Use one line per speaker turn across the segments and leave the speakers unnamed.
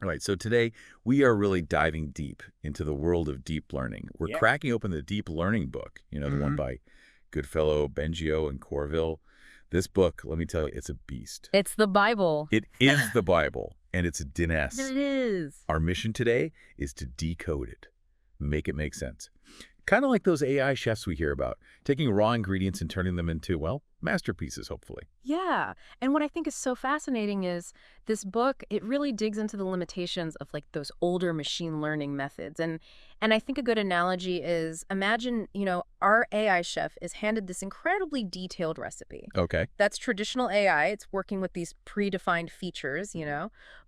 All right, so today we are really diving deep into the world of deep learning. We're
Yeah.
cracking open the deep learning book, the one
hmm
by Goodfellow, Bengio, and Courville. This book, let me tell you, it's a beast.
It's the Bible.
It is the Bible, and it's a
There
diness.
it is.
Our mission today is to decode it, make it make sense. Kind of like those AI chefs we hear about, taking raw ingredients and turning them into, well, masterpieces, hopefully.
Yeah. And what I think is so fascinating is this book, it really digs into the limitations of like those older machine learning methods. And I think a good analogy is imagine, our AI chef is handed this incredibly detailed recipe.
Okay.
That's traditional AI. It's working with these predefined features,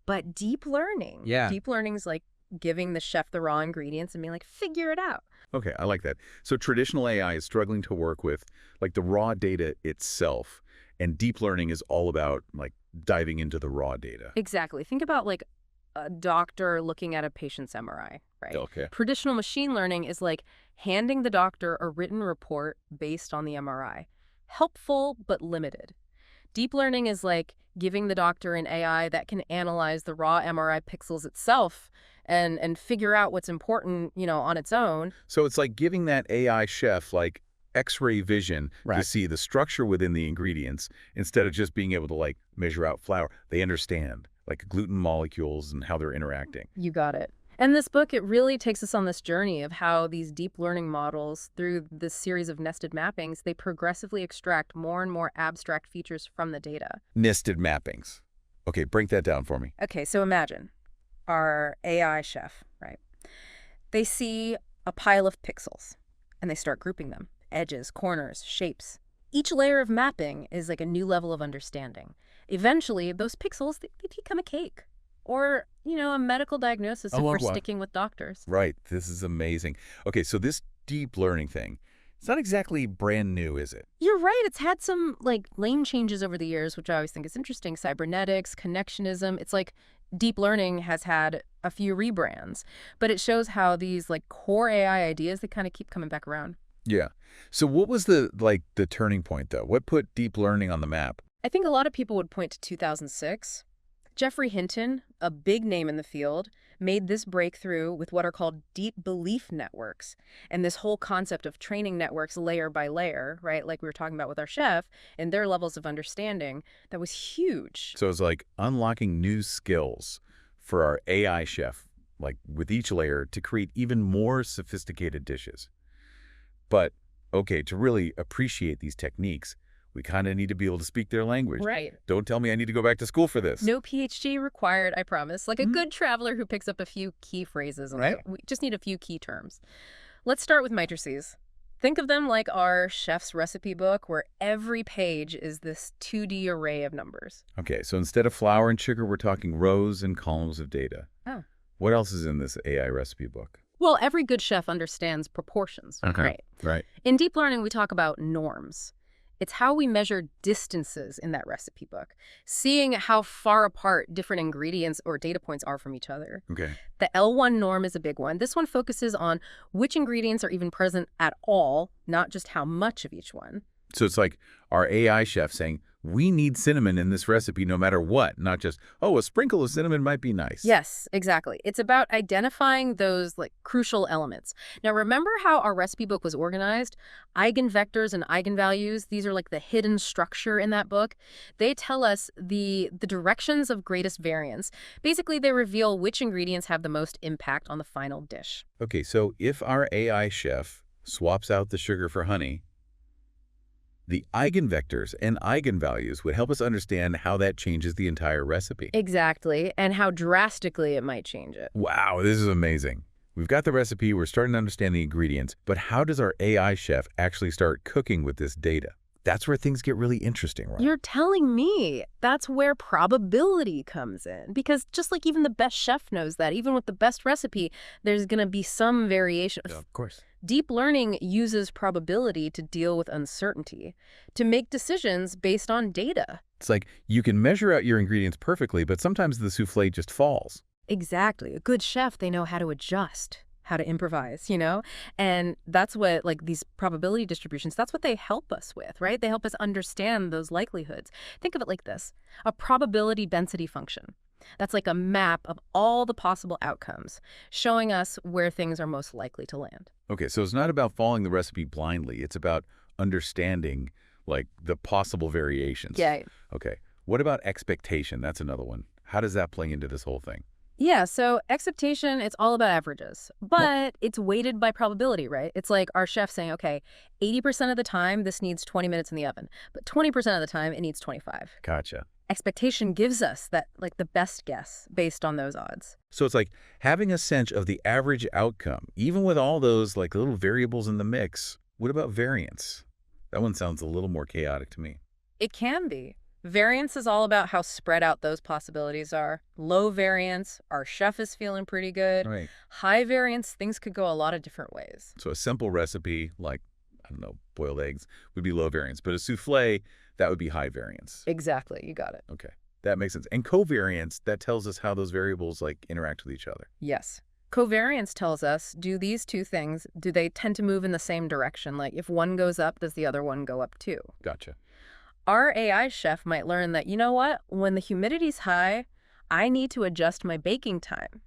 but deep learning.
Yeah.
Deep learning is like giving the chef the raw ingredients and being like, figure it out.
Okay, I like that. So traditional AI is struggling to work with like the raw data itself, and deep learning is all about like diving into the raw data.
Exactly. Think about like a doctor looking at a patient's MRI, right?
Okay.
Traditional machine learning is like handing the doctor a written report based on the MRI. Helpful, but limited. Deep learning is like giving the doctor an AI that can analyze the raw MRI pixels itself and figure out what's important, on its own.
So it's like giving that AI chef like X-ray vision to
Right.
see the structure within the ingredients instead of just being able to like measure out flour. They understand like gluten molecules and how they're interacting.
You got it. And this book, it really takes us on this journey of how these deep learning models, through this series of nested mappings, they progressively extract more and more abstract features from the data.
Nested mappings. Okay, break that down for me.
Okay, so imagine our AI chef, right? They see a pile of pixels and they start grouping them. Edges, corners, shapes. Each layer of mapping is like a new level of understanding. Eventually, those pixels, they become a cake. Or, a medical diagnosis if
love
we're
what?
sticking with doctors.
Right, this is amazing. Okay, so this deep learning thing, it's not exactly brand new, is it?
You're right. It's had some like lane changes over the years, which I always think is interesting. Cybernetics, connectionism. It's like deep learning has had a few rebrands, but it shows how these like core AI ideas, they kind of keep coming back around.
Yeah. So what was the turning point though? What put deep learning on the map?
I think a lot of people would point to 2006. Jeffrey Hinton, a big name in the field, made this breakthrough with what are called deep belief networks. And this whole concept of training networks layer by layer, right? Like we were talking about with our chef and their levels of understanding, that was huge.
So it's like unlocking new skills for our AI chef, like with each layer to create even more sophisticated dishes. But okay, to really appreciate these techniques, we kind of need to be able to speak their language.
Right.
Don't tell me I need to go back to school for this.
No PhD required, I promise. Like a good traveler who picks up a few key phrases. And
Right.
we just need a few key terms. Let's start with matrices. Think of them like our chef's recipe book, where every page is this 2D array of numbers.
Okay, so instead of flour and sugar, we're talking rows and columns of data.
Oh.
What else is in this AI recipe book?
Well, every good chef understands proportions,
Okay.
right?
Right.
In deep learning, we talk about norms. It's how we measure distances in that recipe book, seeing how far apart different ingredients or data points are from each other.
Okay.
The L1 norm is a big one. This one focuses on which ingredients are even present at all, not just how much of each one.
So it's like our AI chef saying, we need cinnamon in this recipe no matter what, not just, oh, a sprinkle of cinnamon might be nice.
Yes, exactly. It's about identifying those like crucial elements. Now, remember how our recipe book was organized? Eigenvectors and eigenvalues, these are like the hidden structure in that book. They tell us the directions of greatest variance. Basically, they reveal which ingredients have the most impact on the final dish.
Okay, so if our AI chef swaps out the sugar for honey, the eigenvectors and eigenvalues would help us understand how that changes the entire recipe.
Exactly, and how drastically it might change it.
Wow, this is amazing. We've got the recipe, we're starting to understand the ingredients, but how does our AI chef actually start cooking with this data? That's where things get really interesting, right?
You're telling me that's where probability comes in. Because just like even the best chef knows that, even with the best recipe, there's going to be some variation.
Yeah, of course.
Deep learning uses probability to deal with uncertainty, to make decisions based on data.
It's like you can measure out your ingredients perfectly, but sometimes the souffle just falls.
Exactly. A good chef, they know how to adjust, how to improvise, And that's what, like, these probability distributions, that's what they help us with, right? They help us understand those likelihoods. Think of it like this: a probability density function. That's like a map of all the possible outcomes, showing us where things are most likely to land.
Okay, so it's not about following the recipe blindly. It's about understanding, like, the possible variations.
Yeah.
Okay. What about expectation? That's another one. How does that play into this whole thing?
Yeah, so acceptation, it's all about averages, but it's weighted by probability, right? It's like our chef saying, okay, 80% of the time this needs 20 minutes in the oven, but 20% of the time it needs 25.
Gotcha.
Expectation gives us that, like, the best guess based on those odds.
So it's like having a sense of the average outcome, even with all those, like, little variables in the mix. What about variance? That one sounds a little more chaotic to me.
It can be. Variance is all about how spread out those possibilities are. Low variance, our chef is feeling pretty good.
Right.
High variance, things could go a lot of different ways.
So a simple recipe, like, I don't know, boiled eggs, would be low variance. But a souffle, that would be high variance.
Exactly, you got it.
Okay, that makes sense. And covariance, that tells us how those variables, like, interact with each other.
Yes. Covariance tells us, do these two things, do they tend to move in the same direction? Like, if one goes up, does the other one go up too?
Gotcha.
Our AI chef might learn that, you know what, when the humidity's high, I need to adjust my baking time.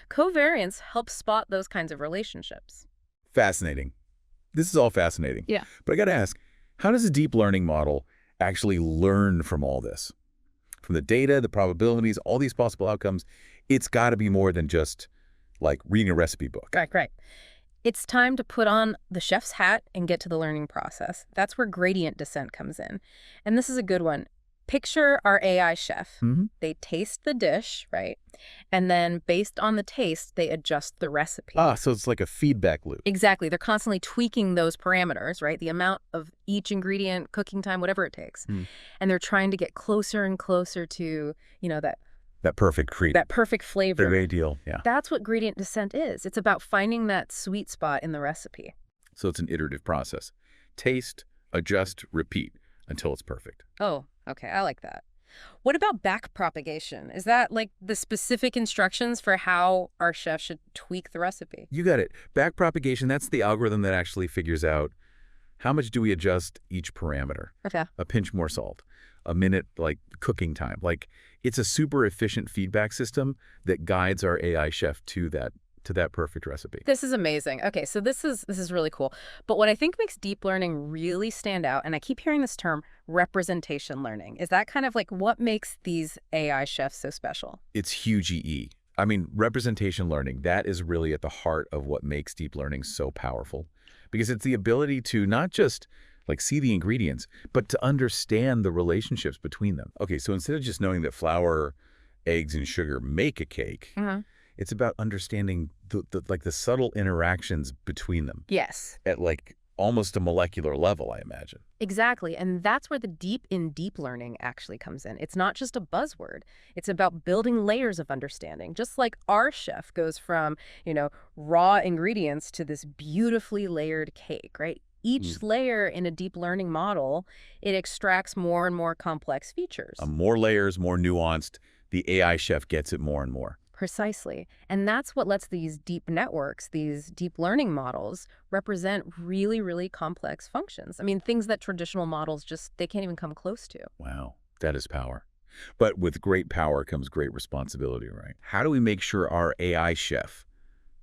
Covariance helps spot those kinds of relationships.
Fascinating. This is all fascinating.
Yeah.
But I got to ask, how does a deep learning model actually learn from all this? From the data, the probabilities, all these possible outcomes, it's got to be more than just, like, reading a recipe book.
Right. It's time to put on the chef's hat and get to the learning process. That's where gradient descent comes in. And this is a good one. Picture our AI chef.
Mm-hmm.
They taste the dish, right? And then based on the taste, they adjust the recipe.
So it's like a feedback loop.
Exactly. They're constantly tweaking those parameters, right? The amount of each ingredient, cooking time, whatever it takes. And they're trying to get closer and closer to,
That perfect
that perfect flavor.
Very ideal, yeah.
That's what gradient descent is. It's about finding that sweet spot in the recipe.
So it's an iterative process. Taste, adjust, repeat until it's perfect.
Oh, okay. I like that. What about back propagation? Is that like the specific instructions for how our chef should tweak the recipe?
You got it. Back propagation, that's the algorithm that actually figures out how much do we adjust each parameter.
Okay.
A pinch more salt, a minute, like, cooking time. Like, it's a super efficient feedback system that guides our AI chef to that perfect recipe.
This is amazing. Okay, so this is really cool. But what I think makes deep learning really stand out, and I keep hearing this term, representation learning, is that kind of like what makes these AI chefs so special?
It's huge EE. I mean, representation learning, that is really at the heart of what makes deep learning so powerful. Because it's the ability to not just, like, see the ingredients, but to understand the relationships between them. Okay, so instead of just knowing that flour, eggs, and sugar make a cake, it's about understanding the subtle interactions between them.
Yes.
At, like, almost a molecular level, I imagine.
Exactly. And that's where the deep learning actually comes in. It's not just a buzzword. It's about building layers of understanding. Just like our chef goes from, raw ingredients to this beautifully layered cake, right? Each layer in a deep learning model, it extracts more and more complex features.
More layers, more nuanced. The AI chef gets it more and more.
Precisely. And that's what lets these deep networks, these deep learning models, represent really, really complex functions. I mean, things that traditional models they can't even come close to.
Wow, that is power. But with great power comes great responsibility, right? How do we make sure our AI chef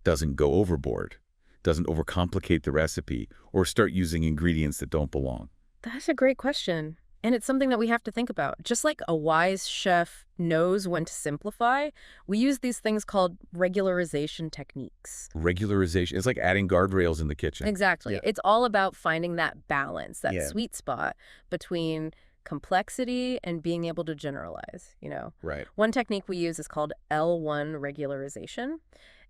doesn't go overboard, doesn't overcomplicate the recipe, or start using ingredients that don't belong?
That's a great question. And it's something that we have to think about. Just like a wise chef knows when to simplify, we use these things called regularization techniques.
Regularization. It's like adding guardrails in the kitchen.
Exactly.
Yeah.
It's all about finding that balance, that
Yeah.
sweet spot between complexity and being able to generalize,
Right.
One technique we use is called L1 regularization.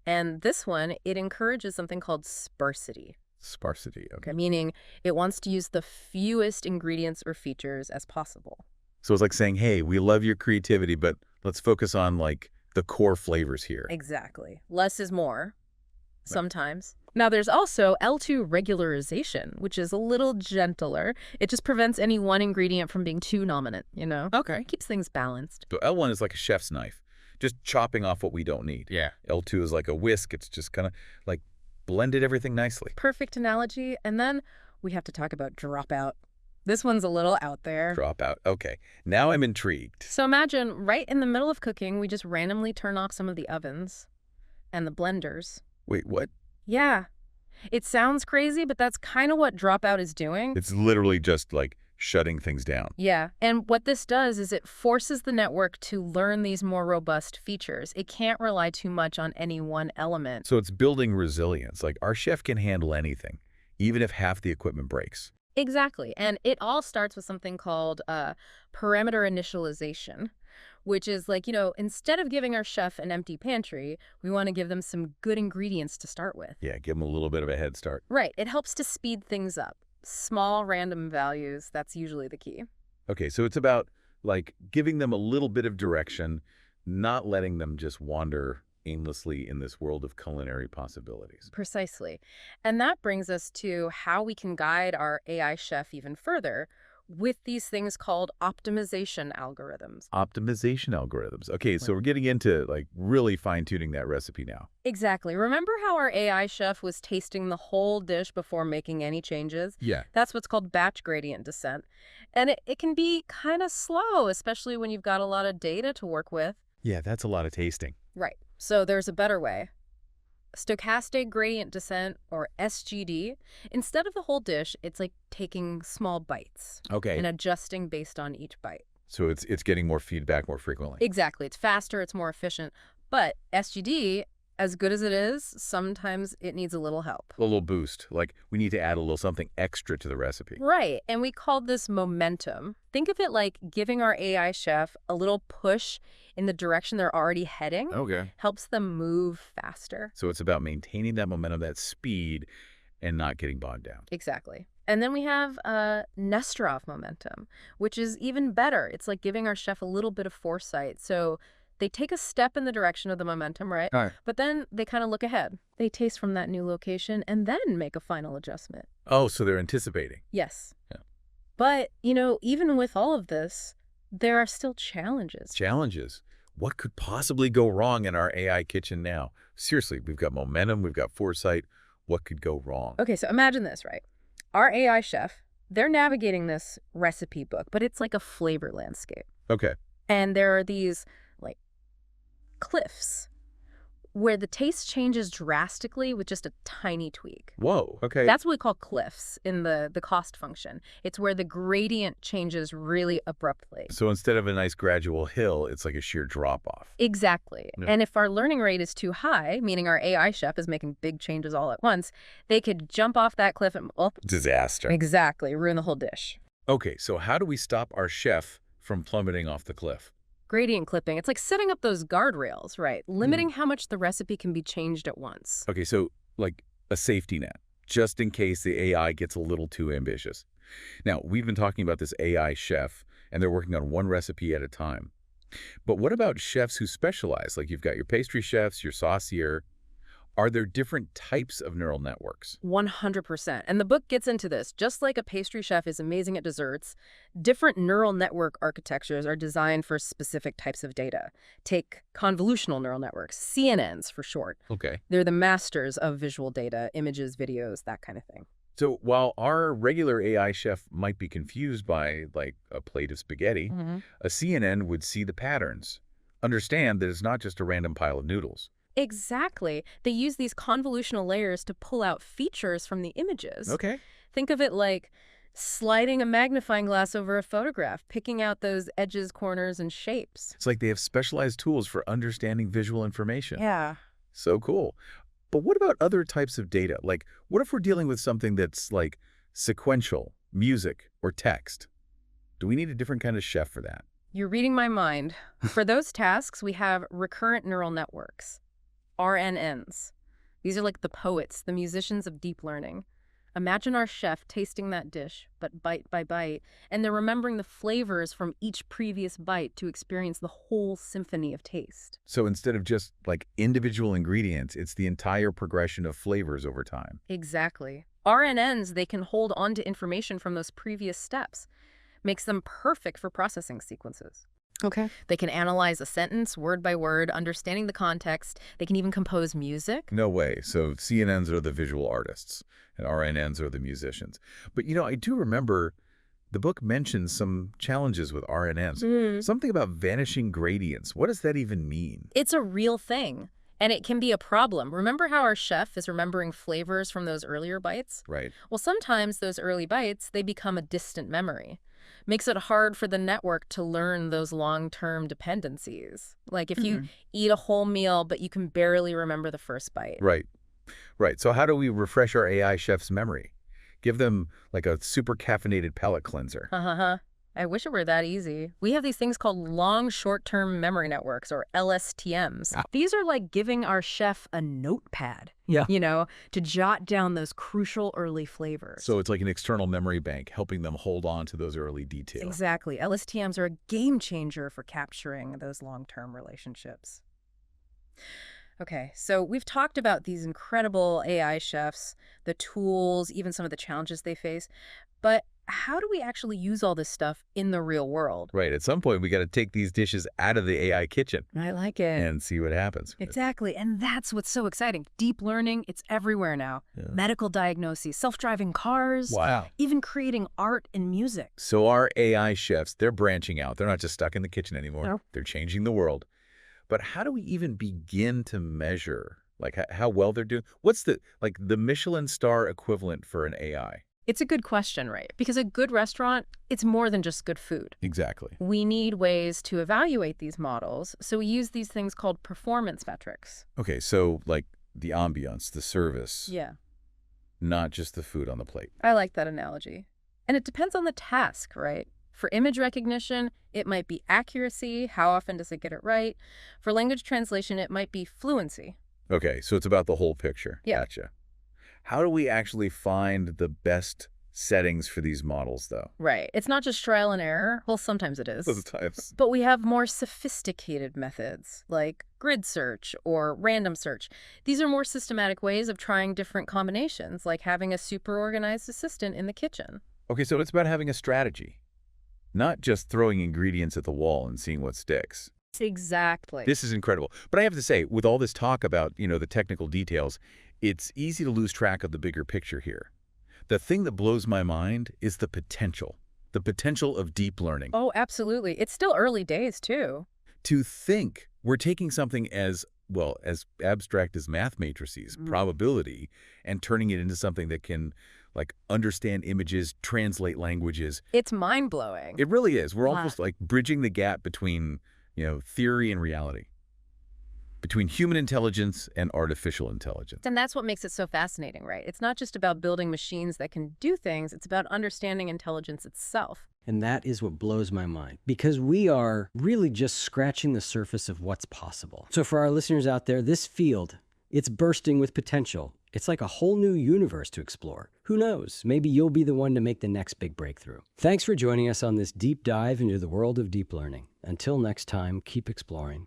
And this one, it encourages something called sparsity.
Sparsity. Okay.
Meaning it wants to use the fewest ingredients or features as possible.
So it's like saying, hey, we love your creativity, but let's focus on, like, the core flavors here.
Exactly. Less is more, sometimes. Now, there's also L2 regularization, which is a little gentler. It just prevents any one ingredient from being too dominant,
Okay.
It keeps things balanced.
So L1 is like a chef's knife, just chopping off what we don't need.
Yeah.
L2 is like a whisk. It's just kind of like blended everything nicely.
Perfect analogy. And then we have to talk about dropout. This one's a little out there.
Drop out. Okay, now I'm intrigued.
So imagine right in the middle of cooking, we just randomly turn off some of the ovens and the blenders.
Wait, what?
Yeah, it sounds crazy, but that's kind of what dropout is doing.
It's literally just like shutting things down.
Yeah, and what this does is it forces the network to learn these more robust features. It can't rely too much on any one element.
So it's building resilience. Like our chef can handle anything, even if half the equipment breaks.
Exactly, and it all starts with something called parameter initialization, which is like, instead of giving our chef an empty pantry, we want to give them some good ingredients to start with.
Yeah, give them a little bit of a head start.
Right, it helps to speed things up. Small random values, that's usually the key.
Okay, so it's about like giving them a little bit of direction, not letting them just wander aimlessly in this world of culinary possibilities.
Precisely. And that brings us to how we can guide our AI chef even further with these things called optimization algorithms.
Optimization algorithms. Okay, so we're getting into like really fine-tuning that recipe now.
Exactly. Remember how our AI chef was tasting the whole dish before making any changes?
Yeah.
That's what's called batch gradient descent. And it can be kind of slow, especially when you've got a lot of data to work with.
Yeah, that's a lot of tasting.
Right. So there's a better way. Stochastic gradient descent, or SGD, instead of the whole dish, it's like taking small bites
Okay.
and adjusting based on each bite.
So it's getting more feedback more frequently.
Exactly. It's faster, it's more efficient. But SGD, as good as it is, sometimes it needs a little help.
A little boost. Like we need to add a little something extra to the recipe.
Right. And we call this momentum. Think of it like giving our AI chef a little push in the direction they're already heading.
Okay.
Helps them move faster.
So it's about maintaining that momentum, that speed, and not getting bogged down.
Exactly. And then we have Nesterov momentum, which is even better. It's like giving our chef a little bit of foresight. So they take a step in the direction of the momentum, right?
All right.
But then they kind of look ahead. They taste from that new location and then make a final adjustment.
Oh, so they're anticipating.
Yes.
Yeah.
But, even with all of this, there are still challenges.
Challenges. What could possibly go wrong in our AI kitchen now? Seriously, we've got momentum, we've got foresight. What could go wrong?
Okay, so imagine this, right? Our AI chef, they're navigating this recipe book, but it's like a flavor landscape.
Okay.
And there are these, like, cliffs where the taste changes drastically with just a tiny tweak.
Whoa. Okay.
That's what we call cliffs in the cost function. It's where the gradient changes really abruptly.
So instead of a nice gradual hill, it's like a sheer drop-off.
Exactly.
Yeah.
And if our learning rate is too high, meaning our AI chef is making big changes all at once, they could jump off that cliff and,
Disaster.
exactly, ruin the whole dish.
Okay, so how do we stop our chef from plummeting off the cliff?
Gradient clipping, it's like setting up those guardrails, right? Limiting how much the recipe can be changed at once.
Okay, so like a safety net, just in case the AI gets a little too ambitious. Now, we've been talking about this AI chef, and they're working on one recipe at a time. But what about chefs who specialize? Like you've got your pastry chefs, your saucier. Are there different types of neural networks?
100%. And the book gets into this. Just like a pastry chef is amazing at desserts, different neural network architectures are designed for specific types of data. Take convolutional neural networks, CNNs for short.
Okay.
They're the masters of visual data, images, videos, that kind of thing.
So while our regular AI chef might be confused by like a plate of spaghetti, a CNN would see the patterns, understand that it's not just a random pile of noodles.
Exactly. They use these convolutional layers to pull out features from the images.
Okay.
Think of it like sliding a magnifying glass over a photograph, picking out those edges, corners, and shapes.
It's like they have specialized tools for understanding visual information.
Yeah.
So cool. But what about other types of data? Like, what if we're dealing with something that's like sequential, music, or text? Do we need a different kind of chef for that?
You're reading my mind. For those tasks, we have recurrent neural networks, RNNs. These are like the poets, the musicians of deep learning. Imagine our chef tasting that dish, but bite by bite, and they're remembering the flavors from each previous bite to experience the whole symphony of taste.
So instead of just like individual ingredients, it's the entire progression of flavors over time.
Exactly. RNNs, they can hold on to information from those previous steps. Makes them perfect for processing sequences.
Okay.
They can analyze a sentence word by word, understanding the context. They can even compose music.
No way. So CNNs are the visual artists and RNNs are the musicians. But, I do remember The book mentions some challenges with RNNs.
Mm.
Something about vanishing gradients. What does that even mean?
It's a real thing, and it can be a problem. Remember how our chef is remembering flavors from those earlier bites?
Right.
Well, sometimes those early bites, they become a distant memory. Makes it hard for the network to learn those long-term dependencies. Like if you eat a whole meal, but you can barely remember the first bite.
Right. Right. So how do we refresh our AI chef's memory? Give them like a super caffeinated palate cleanser.
I wish it were that easy. We have these things called long short-term memory networks, or LSTMs. These are like giving our chef a notepad, to jot down those crucial early flavors.
So it's like an external memory bank, helping them hold on to those early details.
Exactly. LSTMs are a game changer for capturing those long-term relationships. Okay, so we've talked about these incredible AI chefs, the tools, even some of the challenges they face. But how do we actually use all this stuff in the real world?
Right. At some point, we got to take these dishes out of the AI kitchen
I like it.
and see what happens.
Exactly. And that's what's so exciting. Deep learning, it's everywhere now.
Yeah.
Medical diagnoses, self-driving cars,
Wow.
even creating art and music.
So our AI chefs, they're branching out. They're not just stuck in the kitchen anymore.
No.
They're changing the world. But how do we even begin to measure like how well they're doing? What's the Michelin star equivalent for an AI?
It's a good question, right? Because a good restaurant, it's more than just good food.
Exactly.
We need ways to evaluate these models, so we use these things called performance metrics.
Okay, so like the ambiance, the service,
Yeah,
not just the food on the plate.
I like that analogy. And it depends on the task, right? For image recognition, it might be accuracy. How often does it get it right? For language translation, it might be fluency.
Okay, so it's about the whole picture.
Yeah.
Gotcha. How do we actually find the best settings for these models, though?
Right. It's not just trial and error. Well, sometimes it is.
Sometimes.
But we have more sophisticated methods, like grid search or random search. These are more systematic ways of trying different combinations, like having a super organized assistant in the kitchen.
Okay, so it's about having a strategy, not just throwing ingredients at the wall and seeing what sticks.
Exactly.
This is incredible. But I have to say, with all this talk about, the technical details, it's easy to lose track of the bigger picture here. The thing that blows my mind is the potential of deep learning.
Oh, absolutely. It's still early days, too.
To think we're taking something as abstract as math matrices, probability, and turning it into something that can, understand images, translate languages.
It's mind-blowing.
It really is. We're
Wow.
almost like bridging the gap between, theory and reality, between human intelligence and artificial intelligence.
And that's what makes it so fascinating, right? It's not just about building machines that can do things. It's about understanding intelligence itself.
And that is what blows my mind, because we are really just scratching the surface of what's possible. So for our listeners out there, this field, it's bursting with potential. It's like a whole new universe to explore. Who knows? Maybe you'll be the one to make the next big breakthrough. Thanks for joining us on this deep dive into the world of deep learning. Until next time, keep exploring.